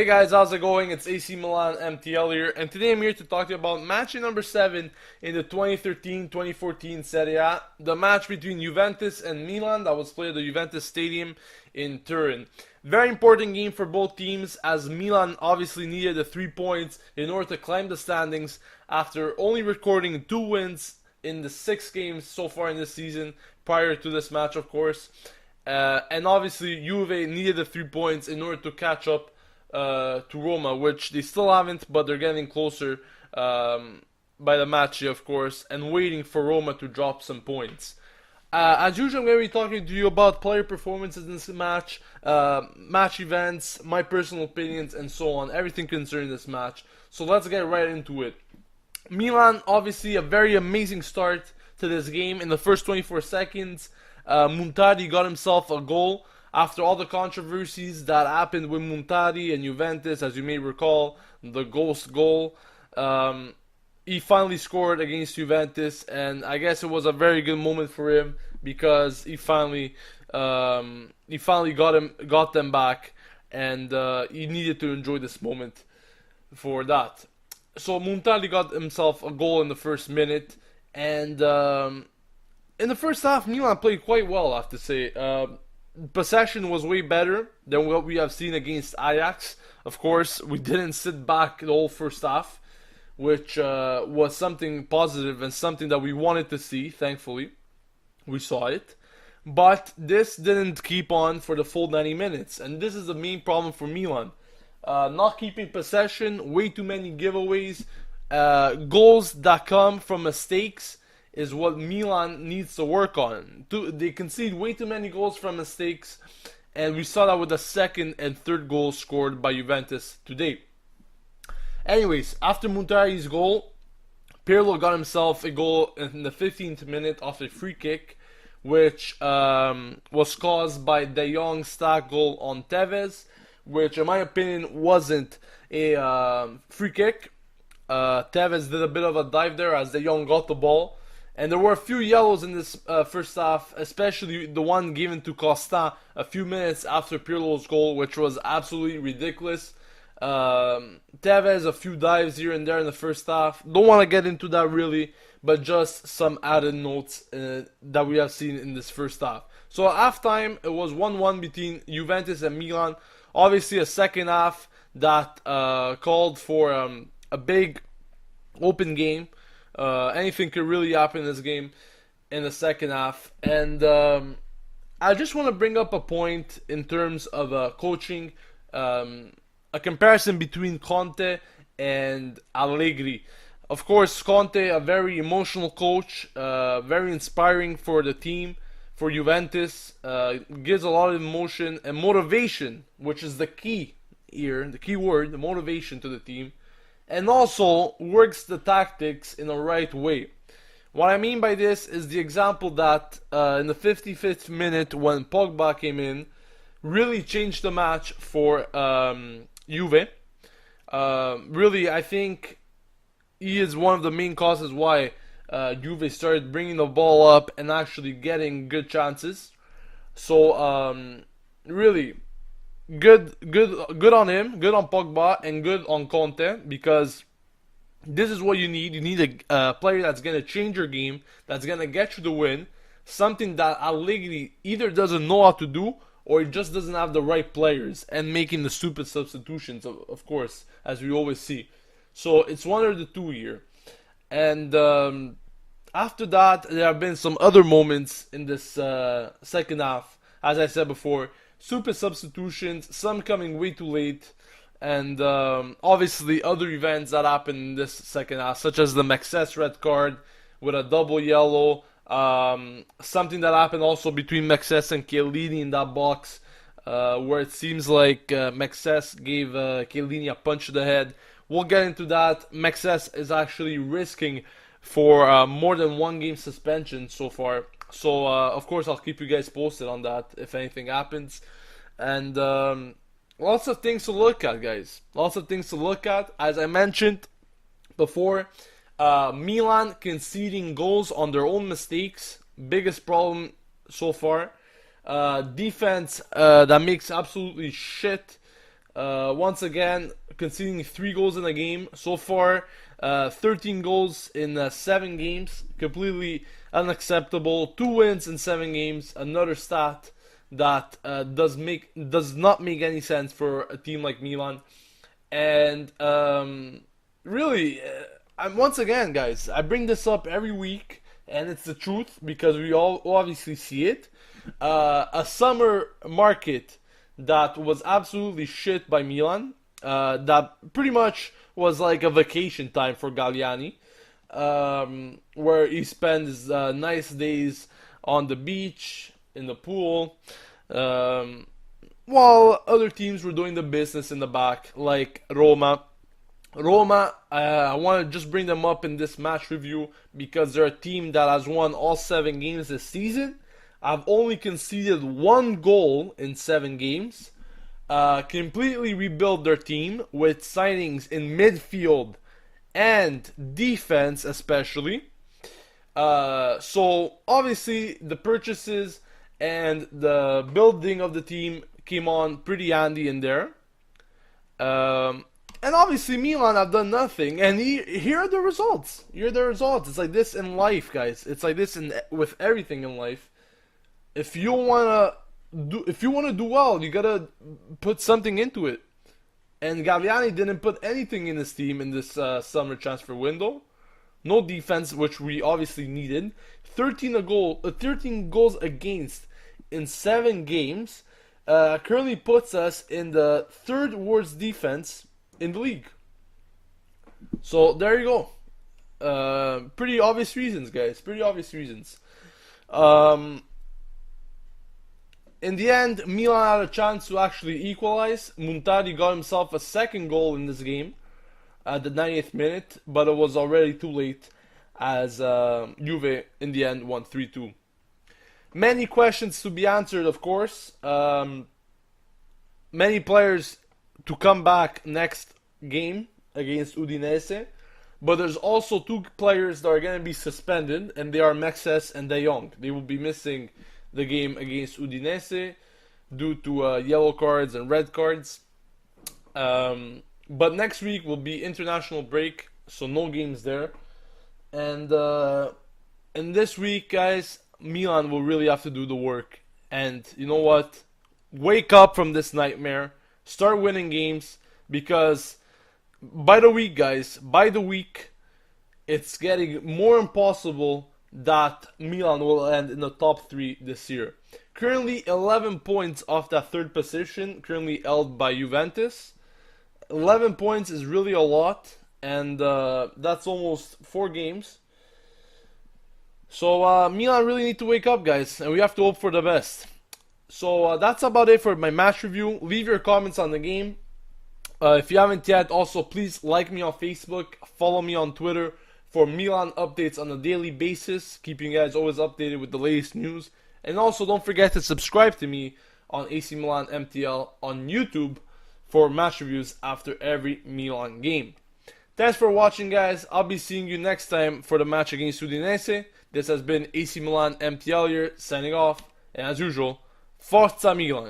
Hey guys, how's it going? It's AC Milan MTL here, and today I'm here to talk to you about match number 7 in the 2013-2014 Serie A, the match between Juventus and Milan that was played at the Juventus Stadium in Turin. Very important game for both teams, as Milan obviously needed the 3 points in order to climb the standings after only recording 2 wins in the 6 games so far in this season, prior to this match of course. And obviously Juve needed the 3 points in order to catch up to Roma, which they still haven't, but they're getting closer by the Matchday, of course, and waiting for Roma to drop some points. As usual, I'm going to be talking to you about player performances in this match, match events, my personal opinions, and so on, everything concerning this match. So let's get right into it. Milan, obviously, a very amazing start to this game. In the first 24 seconds, Muntari got himself a goal. After all the controversies that happened with Muntari and Juventus, as you may recall, the ghost goal, he finally scored against Juventus, and I guess it was a very good moment for him because he finally got them back, and he needed to enjoy this moment for that. So Muntari got himself a goal in the first minute, and in the first half, Milan played quite well, I have to say. Possession was way better than what we have seen against Ajax. Of course, we didn't sit back the whole first half, which was something positive and something that we wanted to see, thankfully. We saw it. But this didn't keep on for the full 90 minutes, and this is the main problem for Milan. Not keeping possession, way too many giveaways, goals that come from mistakes is what Milan needs to work on. They concede way too many goals from mistakes, and we saw that with the second and third goals scored by Juventus today. Anyways, after Muntari's goal, Pirlo got himself a goal in the 15th minute off a free kick, which was caused by De Jong's stack goal on Tevez, which in my opinion wasn't a free kick. Tevez did a bit of a dive there as De Jong got the ball. And there were a few yellows in this first half, especially the one given to Costa a few minutes after Pirlo's goal, which was absolutely ridiculous. Tevez, a few dives here and there in the first half. Don't want to get into that really, but just some added notes that we have seen in this first half. So at halftime, it was 1-1 between Juventus and Milan. Obviously, a second half that called for a big open game. Anything could really happen in this game in the second half. And I just want to bring up a point in terms of coaching, a comparison between Conte and Allegri. Of course, Conte, a very emotional coach, very inspiring for the team, for Juventus, gives a lot of emotion and motivation, which is the key here, the key word, the motivation to the team. And also works the tactics in the right way. What I mean by this is the example that in the 55th minute when Pogba came in, really changed the match for Juve. Really, I think he is one of the main causes why Juve started bringing the ball up and actually getting good chances. So really, good on him, good on Pogba, and good on Conte, because this is what you need. You need a player that's going to change your game, that's going to get you the win, something that Allegri either doesn't know how to do, or he just doesn't have the right players, and making the stupid substitutions, of course, as we always see. So it's one or the two here. And after that, there have been some other moments in this second half, as I said before. Super substitutions, some coming way too late, and obviously other events that happened in this second half, such as the Mexes red card with a double yellow, something that happened also between Mexes and Chiellini in that box, where it seems like Mexes gave Chiellini a punch to the head. We'll get into that. Mexes is actually risking for more than 1 game suspension so far. So, of course, I'll keep you guys posted on that if anything happens. And lots of things to look at, guys. Lots of things to look at. As I mentioned before, Milan conceding goals on their own mistakes. Biggest problem so far. Defense that makes absolutely shit Once again, conceding 3 goals in a game. So far, 13 goals in 7 games. Completely unacceptable. 2 wins in 7 games. Another stat that does not make any sense for a team like Milan. And really, once again, guys, I bring this up every week, and it's the truth because we all obviously see it. A summer market that was absolutely shit by Milan. That pretty much was like a vacation time for Galliani, where he spends nice days on the beach, in the pool, um, while other teams were doing the business in the back, like Roma. Roma, I want to just bring them up in this match review because they're a team that has won all 7 games this season. I've only conceded 1 goal in 7 games. Completely rebuilt their team with signings in midfield and defense, especially. So obviously the purchases and the building of the team came on pretty handy in there. And obviously Milan have done nothing, and here are the results. Here are the results. It's like this in life, guys. It's like this with everything in life. If you wanna do well, you gotta put something into it. And Galliani didn't put anything in his team in this summer transfer window. No defense, which we obviously needed. 13 goals against in 7 games. Currently puts us in the 3rd worst defense in the league. So there you go. Pretty obvious reasons, guys. Pretty obvious reasons. In the end, Milan had a chance to actually equalize. Muntari got himself a 2nd goal in this game at the 90th minute, but it was already too late as Juve in the end won 3-2. Many questions to be answered, of course. Many players to come back next game against Udinese. But there's also 2 players that are going to be suspended, and they are Mexes and De Jong. They will be missing the game against Udinese due to yellow cards and red cards. But next week will be international break, so no games there. And this week, guys, Milan will really have to do the work. And you know what? Wake up from this nightmare. Start winning games, because by the week, guys, it's getting more impossible that Milan will end in the top 3 this year. Currently 11 points off that 3rd position, currently held by Juventus. 11 points is really a lot, and that's almost 4 games. So Milan really need to wake up, guys, and we have to hope for the best. So that's about it for my match review. Leave your comments on the game. If you haven't yet, also please like me on Facebook, follow me on Twitter for Milan updates on a daily basis, keeping you guys always updated with the latest news. And also don't forget to subscribe to me on AC Milan MTL on YouTube for match reviews after every Milan game. Thanks for watching, guys. I'll be seeing you next time for the match against Udinese. This has been AC Milan MTL here, signing off. And as usual, Forza Milan!